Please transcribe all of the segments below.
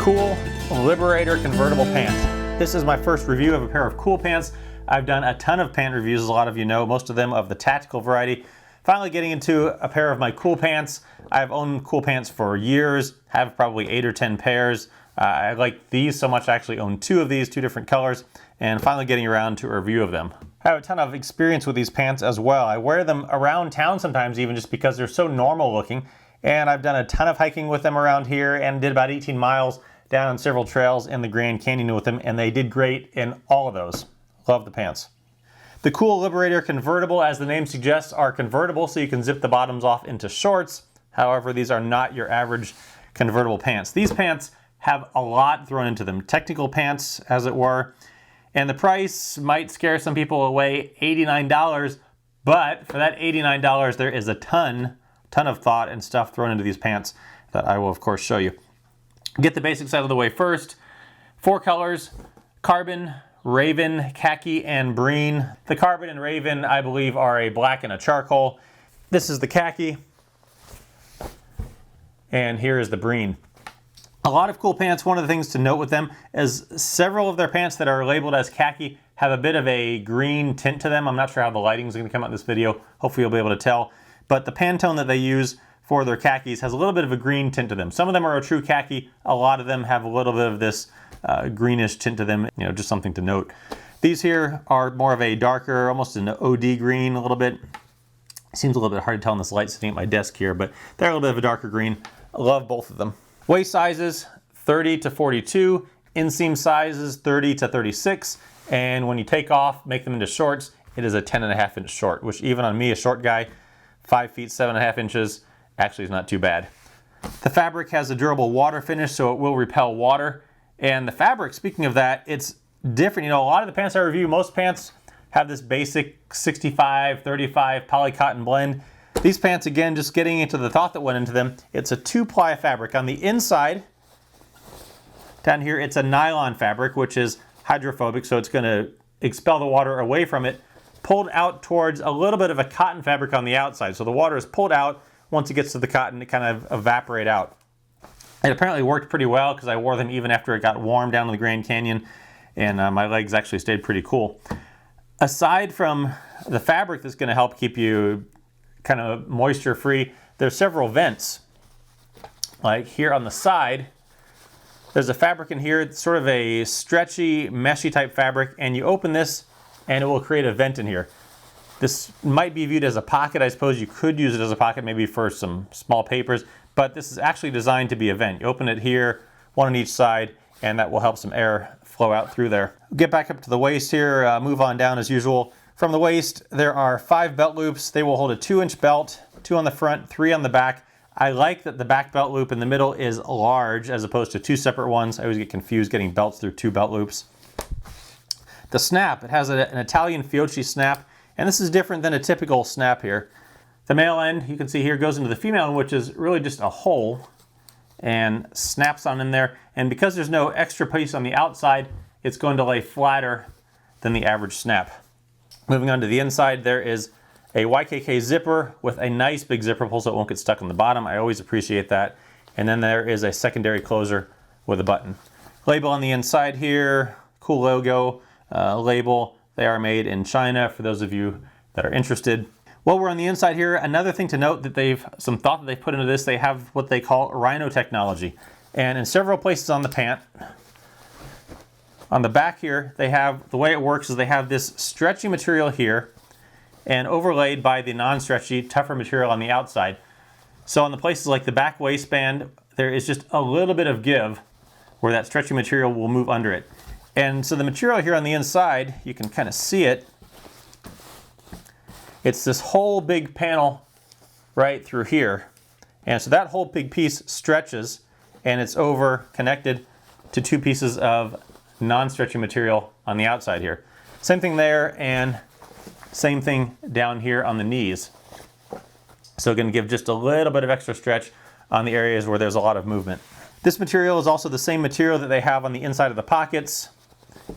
Kuhl Liberator Convertible Pant. This is my first review of a pair of Kuhl pants. I've done a ton of pant reviews, as a lot of you know, most of them of the tactical variety. Finally getting into a pair of my Kuhl pants. I've owned Kuhl pants for years, have probably 8 or 10 pairs. I like these so much I actually own 2 of these, 2 different colors, and finally getting around to a review of them. I have a ton of experience with these pants as well. I wear them around town sometimes even just because they're so normal looking, and I've done a ton of hiking with them around here and did about 18 miles down on several trails in the Grand Canyon with them, and they did great in all of those. Love the pants. The Kuhl Liberator Convertible, as the name suggests, are convertible so you can zip the bottoms off into shorts. However, these are not your average convertible pants. These pants have a lot thrown into them. Technical pants, as it were. And the price might scare some people away, $89. But for that $89, there is a ton of thought and stuff thrown into these pants that I will, of course, show you. Get the basics out of the way first. 4 colors: carbon, raven, khaki, and breen. The carbon and raven, I believe, are a black and a charcoal. This is the khaki. And here is the breen. A lot of Kuhl pants, one of the things to note with them is several of their pants that are labeled as khaki have a bit of a green tint to them. I'm not sure how the lighting is going to come out in this video. Hopefully you'll be able to tell. But the Pantone that they use for their khakis has a little bit of a green tint to them. Some of them are a true khaki. A lot of them have a little bit of this greenish tint to them, you know, just something to note. These here are more of a darker, almost an OD green a little bit. Seems a little bit hard to tell in this light sitting at my desk here, but they're a little bit of a darker green. I love both of them. Waist sizes, 30 to 42. Inseam sizes, 30 to 36. And when you take off, make them into shorts, it is a 10.5 inch short, which even on me, a short guy, 5 feet, 7.5 inches, actually is not too bad. The fabric has a durable water finish, so it will repel water. And the fabric, speaking of that, it's different. You know, a lot of the pants I review, most pants have this basic 65-35 poly cotton blend. These pants, again, just getting into the thought that went into them, it's a 2-ply fabric. On the inside, down here, it's a nylon fabric, which is hydrophobic, so it's going to expel the water away from it, pulled out towards a little bit of a cotton fabric on the outside. So the water is pulled out. Once it gets to the cotton, it kind of evaporate out. It apparently worked pretty well because I wore them even after it got warm down in the Grand Canyon, and my legs actually stayed pretty cool. Aside from the fabric that's going to help keep you kind of moisture free, there's several vents. Like here on the side, there's a fabric in here. It's sort of a stretchy, meshy type fabric, and you open this and it will create a vent in here. This might be viewed as a pocket. I suppose you could use it as a pocket maybe for some small papers, but this is actually designed to be a vent. You open it here, one on each side, and that will help some air flow out through there. Get back up to the waist here, move on down as usual. From the waist, there are 5 belt loops. They will hold a 2-inch belt, 2 on the front, 3 on the back. I like that the back belt loop in the middle is large as opposed to 2 separate ones. I always get confused getting belts through 2 belt loops. The snap, it has an Italian Fiocchi snap, and this is different than a typical snap here. The male end, you can see here, goes into the female end, which is really just a hole and snaps on in there. And because there's no extra piece on the outside, it's going to lay flatter than the average snap. Moving on to the inside, there is a YKK zipper with a nice big zipper pull so it won't get stuck on the bottom. I always appreciate that. And then there is a secondary closer with a button. Label on the inside here, Kuhl logo, label. They are made in China for those of you that are interested. While we're on the inside here, another thing to note that some thought that they've put into this, they have what they call Rhino Technology. And in several places on the pant, on the back here, they have, the way it works is they have this stretchy material here and overlaid by the non-stretchy, tougher material on the outside. So on the places like the back waistband, there is just a little bit of give where that stretchy material will move under it. And so the material here on the inside, you can kind of see it. It's this whole big panel right through here. And so that whole big piece stretches and it's over connected to 2 pieces of non-stretchy material on the outside here. Same thing there and same thing down here on the knees. So going to give just a little bit of extra stretch on the areas where there's a lot of movement. This material is also the same material that they have on the inside of the pockets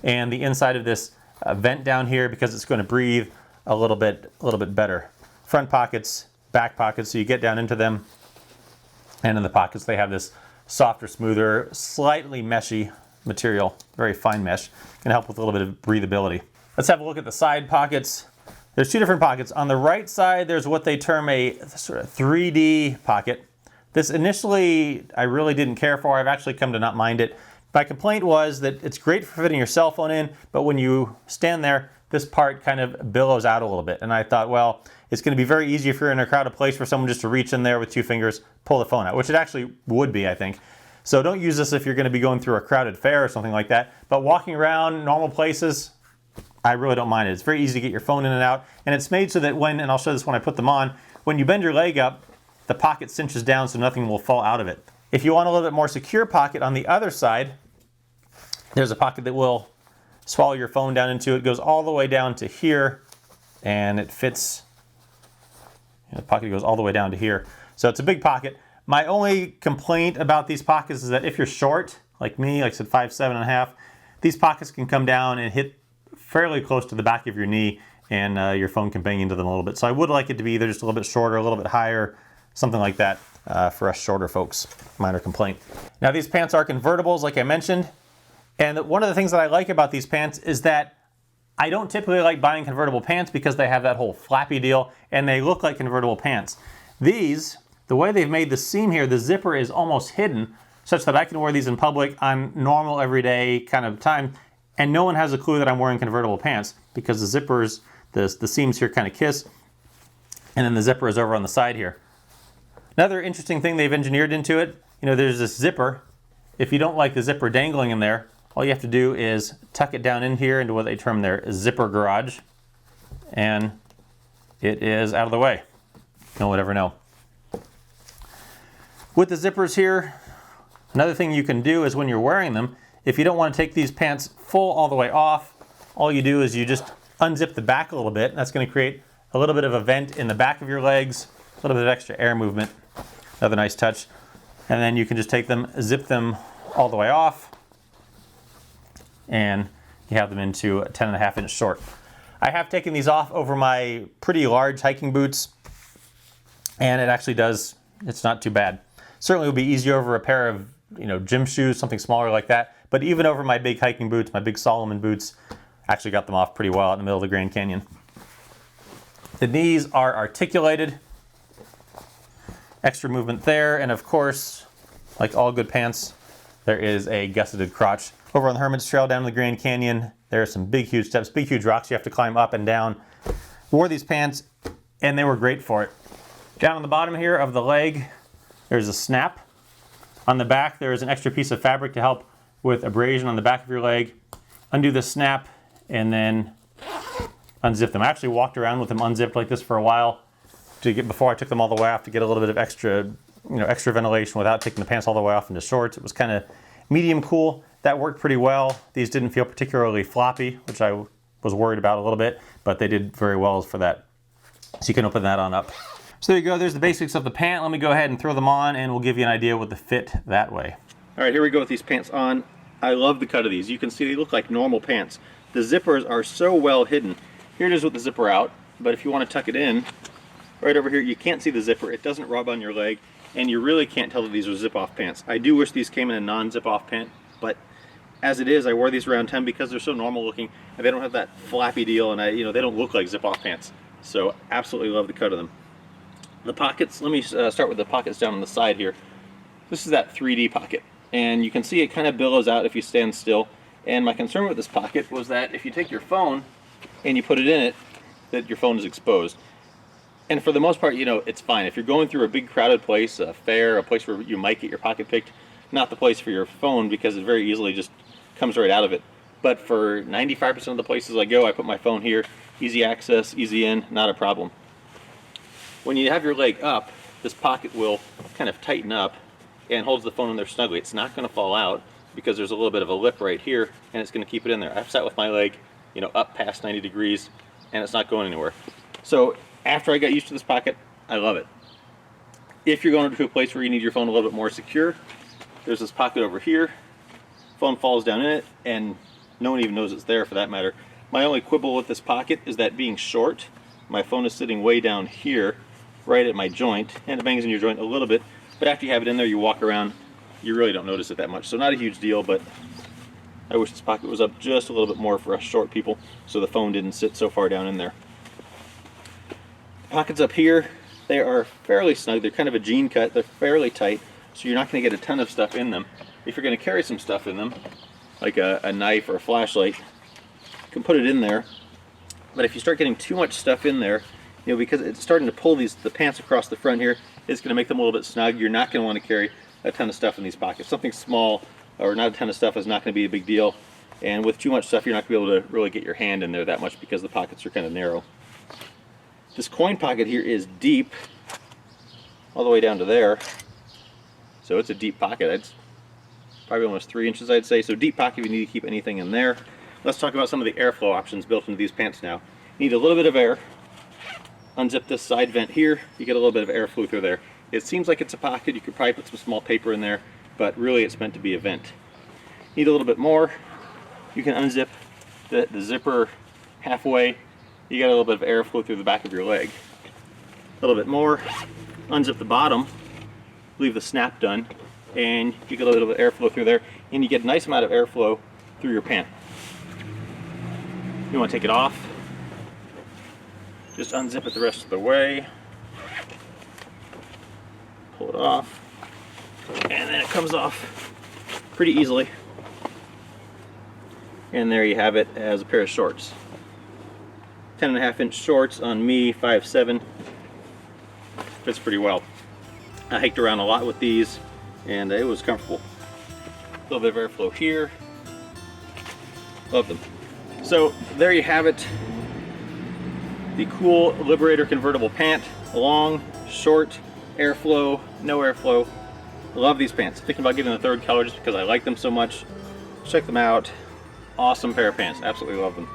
and the inside of this vent down here because it's going to breathe a little bit better. Front pockets, back pockets, so you get down into them. And in the pockets they have this softer, smoother, slightly meshy material, very fine mesh. Can help with a little bit of breathability. Let's have a look at the side pockets. There's two different pockets. On the right side, there's what they term a sort of 3D pocket. This initially, I really didn't care for. I've actually come to not mind it. My complaint was that it's great for fitting your cell phone in, but when you stand there, this part kind of billows out a little bit. And I thought, well, it's going to be very easy if you're in a crowded place for someone just to reach in there with two fingers, pull the phone out, which it actually would be, I think. So don't use this if you're going to be going through a crowded fair or something like that. But walking around normal places, I really don't mind it. It's very easy to get your phone in and out. And it's made so that when, and I'll show this when I put them on, when you bend your leg up, the pocket cinches down so nothing will fall out of it. If you want a little bit more secure pocket on the other side, there's a pocket that will swallow your phone down into. It goes all the way down to here, and it fits. The pocket goes all the way down to here. So it's a big pocket. My only complaint about these pockets is that if you're short, like me, like I said, 5'7½", these pockets can come down and hit fairly close to the back of your knee, and your phone can bang into them a little bit. So I would like it to be either just a little bit shorter, a little bit higher, something like that for us shorter folks. Minor complaint. Now these pants are convertibles, like I mentioned. And one of the things that I like about these pants is that I don't typically like buying convertible pants because they have that whole flappy deal and they look like convertible pants. These, the way they've made the seam here, the zipper is almost hidden such that I can wear these in public on normal everyday kind of time and no one has a clue that I'm wearing convertible pants because the zippers, the seams here kind of kiss, and then the zipper is over on the side here. Another interesting thing they've engineered into it, there's this zipper. If you don't like the zipper dangling in there, all you have to do is tuck it down in here into what they term their zipper garage, and it is out of the way. No one would ever know. With the zippers here, another thing you can do is when you're wearing them, if you don't want to take these pants full all the way off, all you do is you just unzip the back a little bit. That's going to create a little bit of a vent in the back of your legs, a little bit of extra air movement. Another nice touch. And then you can just take them, zip them all the way off, and you have them into a 10.5-inch short. I have taken these off over my pretty large hiking boots, and it actually does, it's not too bad. Certainly would be easier over a pair of gym shoes, something smaller like that, but even over my big hiking boots, my big Solomon boots, actually got them off pretty well out in the middle of the Grand Canyon. The knees are articulated, extra movement there, and of course, like all good pants, there is a gusseted crotch. Over on the Hermit's Trail down in the Grand Canyon, there are some big, huge steps, big, huge rocks you have to climb up and down. Wore these pants, and they were great for it. Down on the bottom here of the leg, there's a snap. On the back, there is an extra piece of fabric to help with abrasion on the back of your leg. Undo the snap, and then unzip them. I actually walked around with them unzipped like this for a while before I took them all the way off to get a little bit of extra ventilation without taking the pants all the way off into shorts. It was kind of medium cool. That worked pretty well. These didn't feel particularly floppy, which I was worried about a little bit, but they did very well for that. So you can open that on up. So there you go. There's the basics of the pant. Let me go ahead and throw them on and we'll give you an idea what the fit that way. All right, here we go with these pants on. I love the cut of these. You can see they look like normal pants. The zippers are so well hidden. Here it is with the zipper out, but if you want to tuck it in, right over here, you can't see the zipper. It doesn't rub on your leg, and you really can't tell that these are zip-off pants. I do wish these came in a non-zip-off pant, but as it is, I wore these around town because they're so normal looking, and they don't have that flappy deal, and they don't look like zip-off pants. So absolutely love the cut of them. The pockets, let me start with the pockets down on the side here. This is that 3D pocket, and you can see it kind of billows out if you stand still. And my concern with this pocket was that if you take your phone and you put it in it, that your phone is exposed. And for the most part, it's fine. If you're going through a big crowded place, a fair, a place where you might get your pocket picked, not the place for your phone because it very easily just comes right out of it. But for 95% of the places I go, I put my phone here, easy access, easy in, not a problem. When you have your leg up, this pocket will kind of tighten up and holds the phone in there snugly. It's not going to fall out because there's a little bit of a lip right here, and it's going to keep it in there. I've sat with my leg, up past 90 degrees, and it's not going anywhere. So after I got used to this pocket, I love it. If you're going to a place where you need your phone a little bit more secure, there's this pocket over here. Phone falls down in it, and no one even knows it's there for that matter. My only quibble with this pocket is that being short, my phone is sitting way down here, right at my joint, and it bangs in your joint a little bit, but after you have it in there, you walk around you really don't notice it that much. So not a huge deal, but I wish this pocket was up just a little bit more for us short people so the phone didn't sit so far down in there. The pockets up here, they are fairly snug. They're kind of a jean cut. They're fairly tight, so you're not going to get a ton of stuff in them. If you're going to carry some stuff in them, like a knife or a flashlight, you can put it in there. But if you start getting too much stuff in there, you know, because it's starting to pull the pants across the front here, it's going to make them a little bit snug. You're not going to want to carry a ton of stuff in these pockets. Something small or not a ton of stuff is not going to be a big deal. And with too much stuff, you're not going to be able to really get your hand in there that much because the pockets are kind of narrow. This coin pocket here is deep, all the way down to there. So it's a deep pocket. It's probably almost 3 inches, I'd say. So deep pocket if you need to keep anything in there. Let's talk about some of the airflow options built into these pants now. You need a little bit of air. Unzip this side vent here. You get a little bit of airflow through there. It seems like it's a pocket. You could probably put some small paper in there, but really it's meant to be a vent. Need a little bit more. You can unzip the zipper halfway. You got a little bit of airflow through the back of your leg. A little bit more. Unzip the bottom. Leave the snap done, and you get a little bit of airflow through there, and you get a nice amount of airflow through your pant. You want to take it off. Just unzip it the rest of the way. Pull it off, and then it comes off pretty easily. And there you have it as a pair of shorts. 10.5-inch shorts on me, 5'7". Fits pretty well. I hiked around a lot with these, and it was comfortable. A little bit of airflow here. Love them. So there you have it. The Kuhl Liberator Convertible Pant. Long, short, airflow, no airflow. Love these pants. Thinking about getting the third color just because I like them so much. Check them out. Awesome pair of pants. Absolutely love them.